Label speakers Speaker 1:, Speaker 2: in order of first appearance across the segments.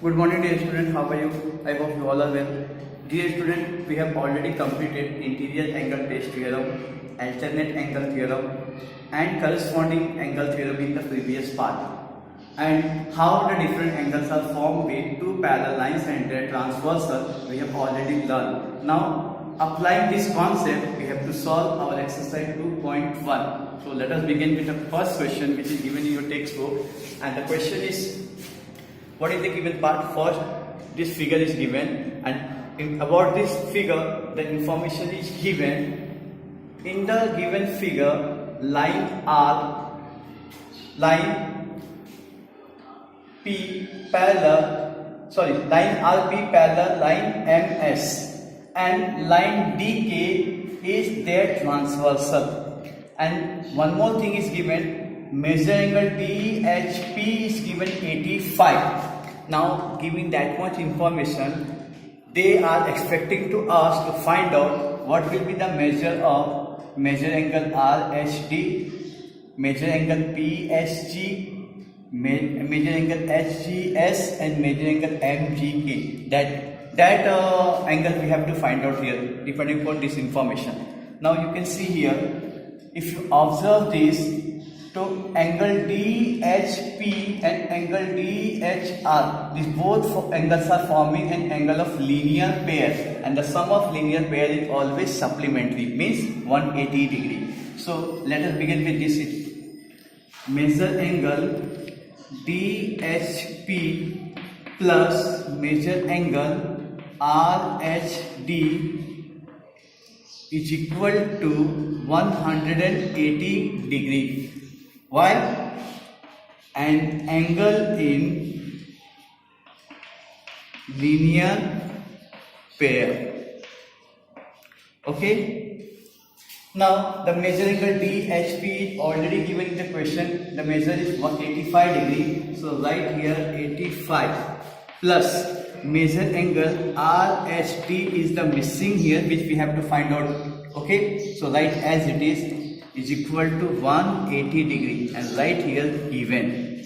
Speaker 1: Good morning, dear student. How are you? I hope you all are well. Dear student, we have already completed interior angle base theorem, alternate angle theorem, and corresponding angle theorem in the previous part. And how the different angles are formed with two parallel lines and their transversal, we have already learned. Now, applying this concept, we have to solve our exercise 2.1. So let us begin with the first question, which is given in your textbook. And the question is, what is the given part? First, this figure is given, and about this figure, the information is given. In the given figure, line R, line line RP parallel line MS, and line DK is their transversal. And one more thing is given, measure angle DHP is given 85. Now, giving that much information, they are expecting to us to find out what will be the measure of measure angle RHD, measure angle PSG, measure angle HGS, and measure angle MGK. That angle we have to find out here depending upon this information. Now you can see here, if you observe this, so angle DHP and angle DHR, these both angles are forming an angle of linear pair, and the sum of linear pair is always supplementary, means 180 degree. So let us begin with this. Measure angle DHP plus measure angle RHD is equal to 180 degree. While an angle in linear pair. Okay. Now the measure angle DHP is already given in the question. The measure is 185 degree. So write here 85 plus measure angle RHD is the missing here, which we have to find out. Okay. So write as it is equal to 180 degree, and right here given.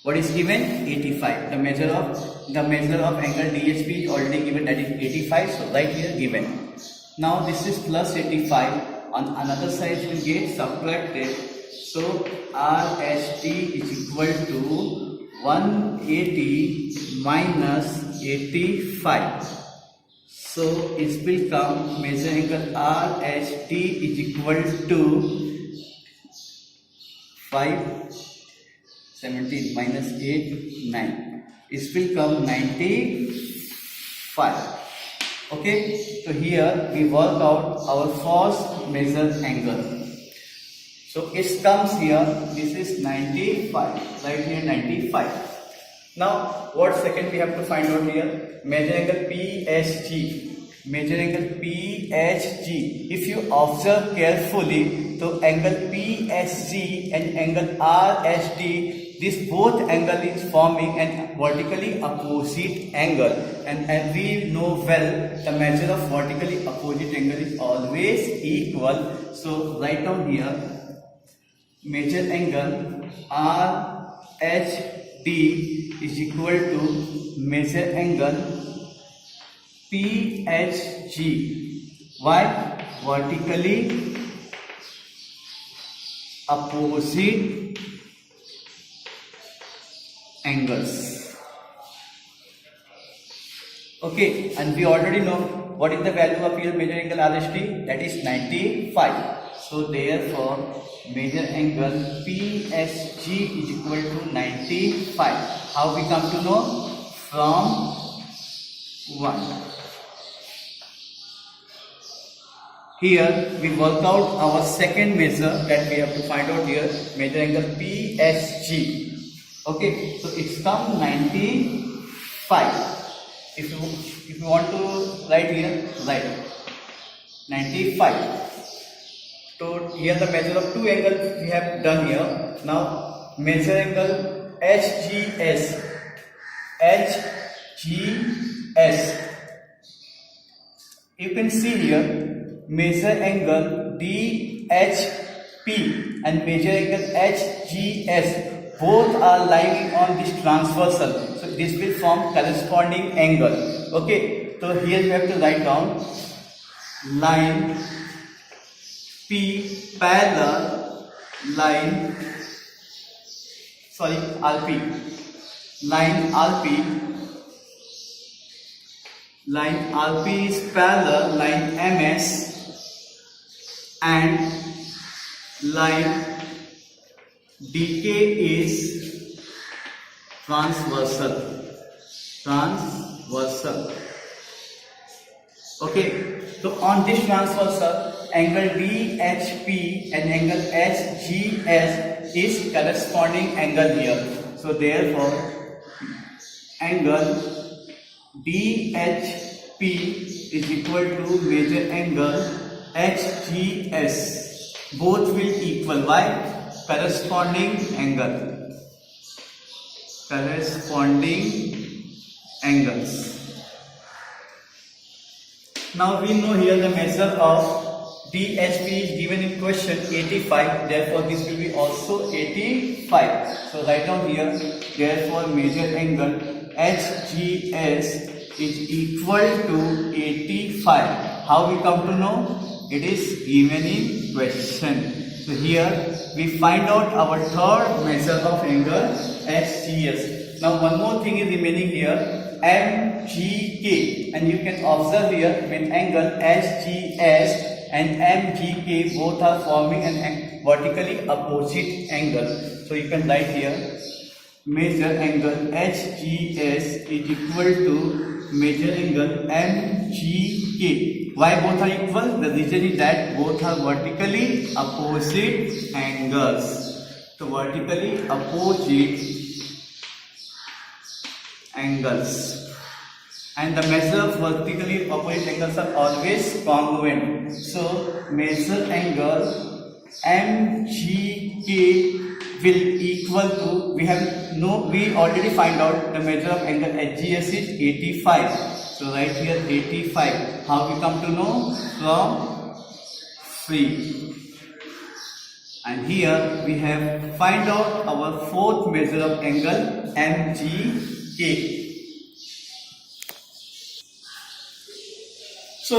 Speaker 1: What is given? 85. The measure of angle DHP is already given, that is 85. So right here given. Now this is plus 85. On another side will get subtracted. So RHD is equal to 180 minus 85. So it will come measure angle RHD is equal to 5, 17 minus 8, 9. It will come 95. Okay, so here we work out our first measure angle. So it comes here, this is 95, right here 95. Now, what second we have to find out here? Measure angle PSG. Measure angle PSG. If you observe carefully, so angle PSG and angle RHD, this both angle is forming an vertically opposite angle. And as we know well, the measure of vertically opposite angle is always equal. So write down here, measure angle RHD is equal to measure angle PSG. Why? Vertically opposite angles. Okay, and we already know what is the value of your measure angle RHD, that is 95. So therefore measure angle PSG is equal to 95. How we come to know? From 1. Here we work out our second measure that we have to find out here, measure angle PSG. Okay, so it's come 95. If you want to write here, write 95. So here the measure of two angles we have done here. Now measure angle HGS. You can see here measure angle DHP and measure angle HGS both are lying on this transversal. So this will form corresponding angle. Okay, so here you have to write down line P parallel line, sorry, RP, line RP is parallel line MS, and line DK is transversal. Okay, so on this transversal, angle DHP and angle HGS is corresponding angle here. So therefore, angle DHP is equal to major angle HGS. Both will equal. Why? Corresponding angles. Now we know here the measure of DHP is given in question 85, therefore this will be also 85. So write down here, therefore major angle HGS is equal to 85. How we come to know? It is given in question. So here we find out our third measure of angle HGS. Now one more thing is remaining here, MGK, and you can observe here when angle HGS and MGK both are forming an vertically opposite angle. So you can write here major angle HGS is equal to major angle MGK. Why both are equal? The reason is that both are vertically opposite angles. So vertically opposite angles, and the measure of vertically opposite angles are always congruent. So measure angle MGK will equal to, we already find out the measure of angle HGS is 85. So right here 85. How we come to know? From 3. And here we have find out our fourth measure of angle MGK. So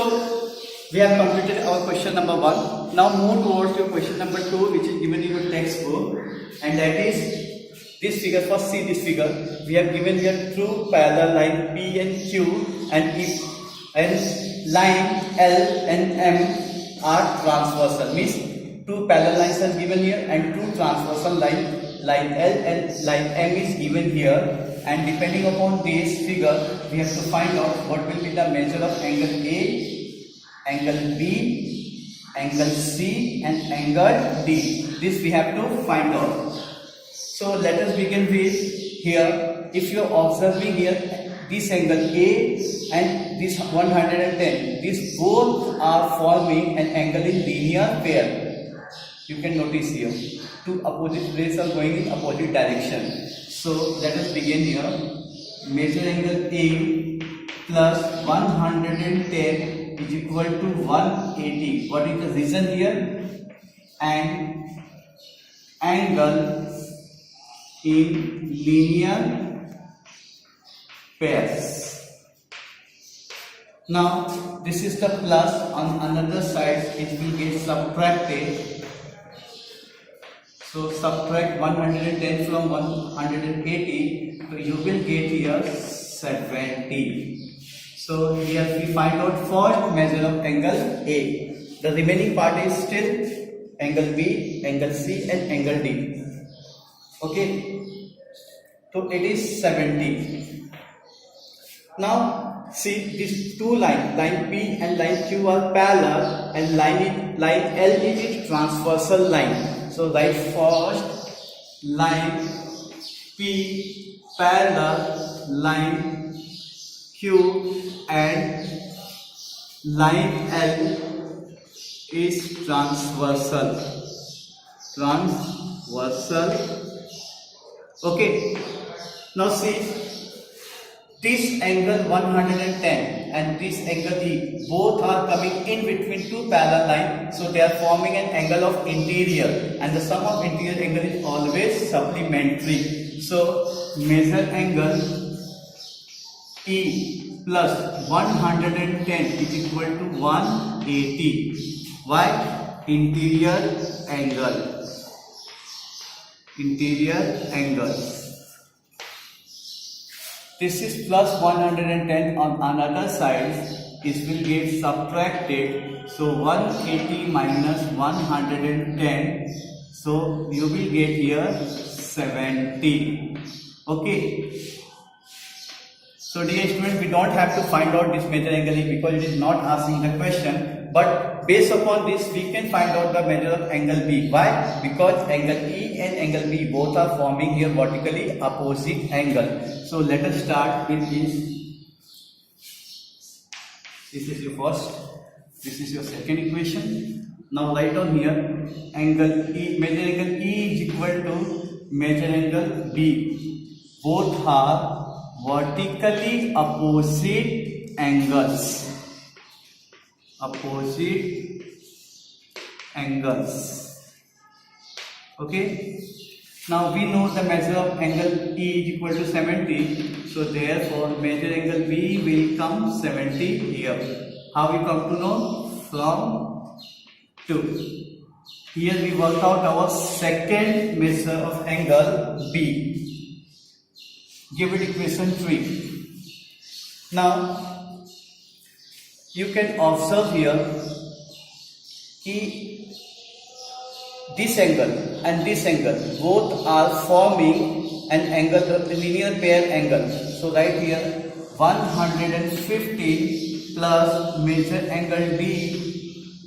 Speaker 1: we have completed our question number 1. Now move towards your question number 2, which is given in your textbook, and that is this figure. First see this figure. We have given here two parallel line P and Q, and line L and M are transversal. Means two parallel lines are given here and two transversal line L and line M is given here, and depending upon this figure we have to find out what will be the measure of angle A, angle B, angle C and angle D. This we have to find out. So let us begin with here. If you are observing here, this angle A and this 110, these both are forming an angle in linear pair. You can notice here two opposite rays are going in opposite direction. So let us begin here. Measure angle A plus 110 is equal to 180. What is the reason here? And angle in linear pairs. Now this is the plus, on another side it will get subtracted. So subtract 110 from 180, so you will get here 70. So here we find out first measure of angle A. The remaining part is still angle B, angle C and angle D. Okay, so it is 70. Now see these two lines, line P and line Q are parallel, and line L is transversal line. So write first line P parallel line Q and line L is transversal. Okay. Now see this angle 110 and this angle E, both are coming in between two parallel lines, so they are forming an angle of interior, and the sum of interior angle is always supplementary. So measure angle E plus 110 is equal to 180. Why? Interior angle. Interior angle. This is plus 110 on another side. It will get subtracted. So 180 minus 110. So you will get here 70. Okay. So dear students, we don't have to find out this measure angle E because it is not asking the question. But based upon this, we can find out the measure of angle B. Why? Because angle E and angle B both are forming here vertically opposite angle. So let us start with this. This is your first. This is your second equation. Now write down here angle E. Measure angle E is equal to measure angle B. Both are vertically opposite angles. Opposite angles. Okay. Now we know the measure of angle E is equal to 70. So therefore measure angle B will come 70 here. How we come to know? From 2. Here we work out our second measure of angle B. Give it equation 3. Now you can observe here this angle and this angle both are forming an angle, a linear pair angle. So right here 115 plus measure angle B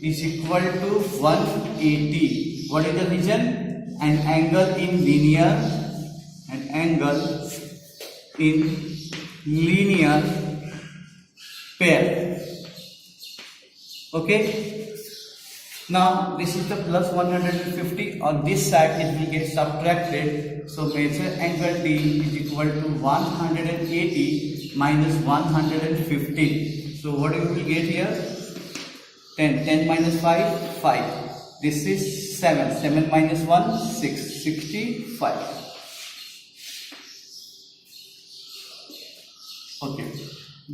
Speaker 1: is equal to 180. What is the reason? An angle in linear pair. Okay. Now this is the plus 150. On this side it will get subtracted. So measure angle D is equal to 180 minus 115. So what you will get here? 10. 10 minus 5, 5. This is 7. 7 minus 1, 6. 65. Okay.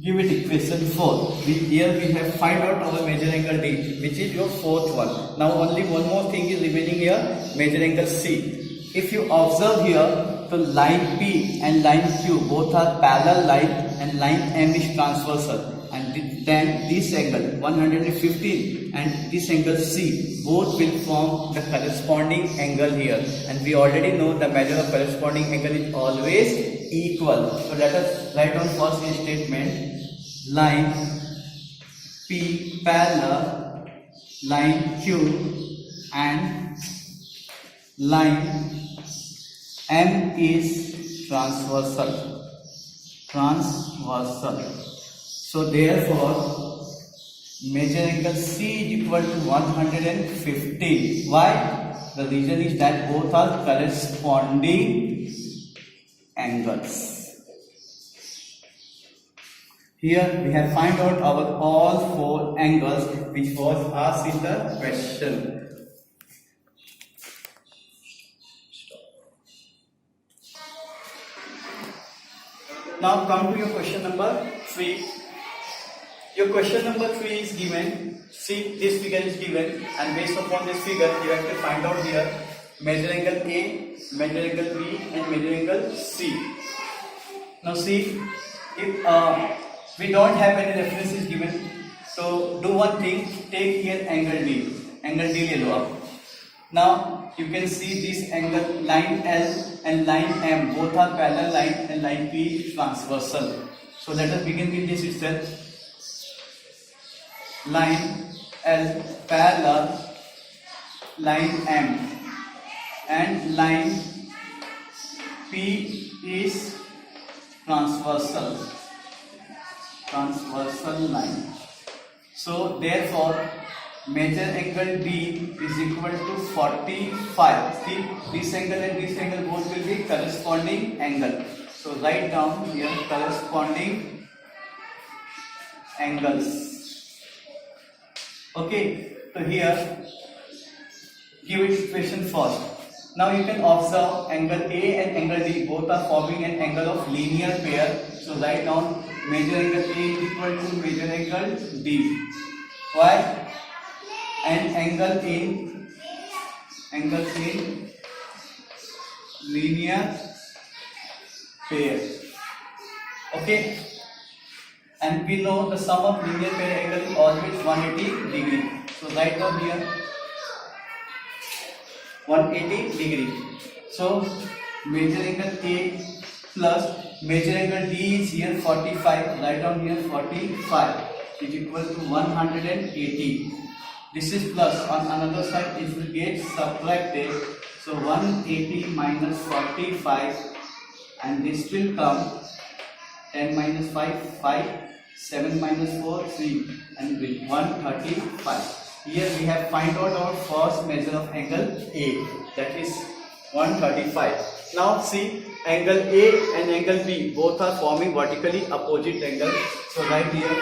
Speaker 1: Give it equation 4. Here we have find out our measure angle D, which is your fourth one. Now only one more thing is remaining here, measure angle C. If you observe here, the line P and line Q both are parallel line and line M is transversal. And then this angle 115 and this angle C both will form the corresponding angle here. And we already know the measure of corresponding angle is always equal. So let us write down first statement. Line P parallel line Q and line M is transversal. So therefore measure angle C is equal to 115. Why? The reason is that both are corresponding angles. Here we have find out our all four angles which was asked in the question. Now come to your question number 3. Your question number 3 is given. See, this figure is given, and based upon this figure you have to find out here measure angle A, measure angle B and measure angle C. Now see, if we don't have any references given, so do one thing, take here angle D ले लो आप. Now you can see this angle line L and line M both are parallel line and line P is transversal. So let us begin with this itself. Line L parallel line M and line P is transversal line. So therefore measure angle D is equal to 45. See, this angle and this angle both will be corresponding angle. So write down here corresponding angles. Okay, so here give it equation first. Now you can observe angle A and angle D both are forming an angle of linear pair. So write down measure angle A is equal to measure angle D. Why? And angle in linear pair. Okay. And we know the sum of linear pair angle is always 180 degree. So write down here 180 degree. So measure angle A plus measure angle D is here 45. Write down here 45 is equal to 180. This is plus. On another side it will get subtracted. So 180 minus 45, and this will come 10 minus 5, 5, 7 minus 4, 3, and with 135. Here we have find out our first measure of angle A, that is 135. Now see, angle A and angle B both are forming vertically opposite angle. So right here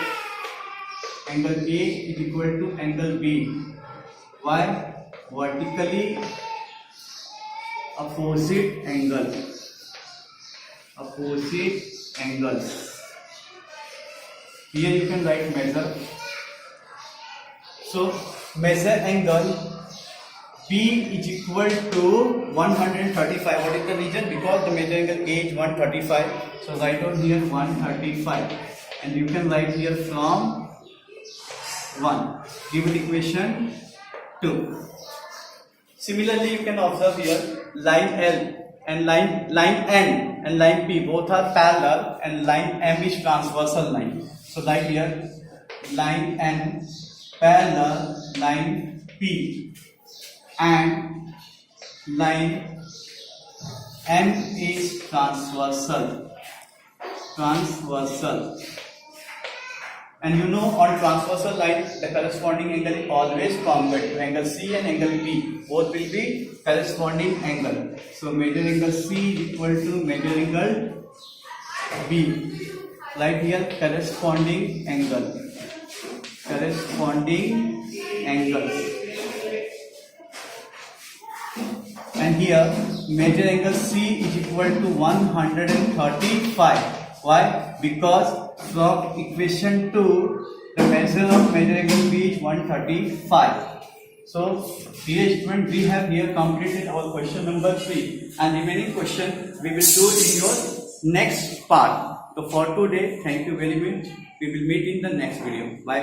Speaker 1: angle A is equal to angle B. Why? Vertically opposite angle. Opposite angles. Here you can write measure. So measure angle B is equal to 135. What is the reason? Because the measure angle A is 135. So write down here 135, and you can write here from 1. Given equation 2. Similarly, you can observe here line L and line N and line P both are parallel, and line M is transversal line. So write here line N parallel line P, and line M is transversal. And you know, on transversal line the corresponding angle is always congruent to angle C and angle P. Both will be corresponding angle. So measure angle C is equal to measure angle B. Right here corresponding angle. And here measure angle C is equal to 135. Why? Because from equation 2 the measure of measure angle B is 135. So dear student, we have here completed our question number 3, and remaining question we will do in your next part. So for today, thank you very much. We will meet in the next video. Bye.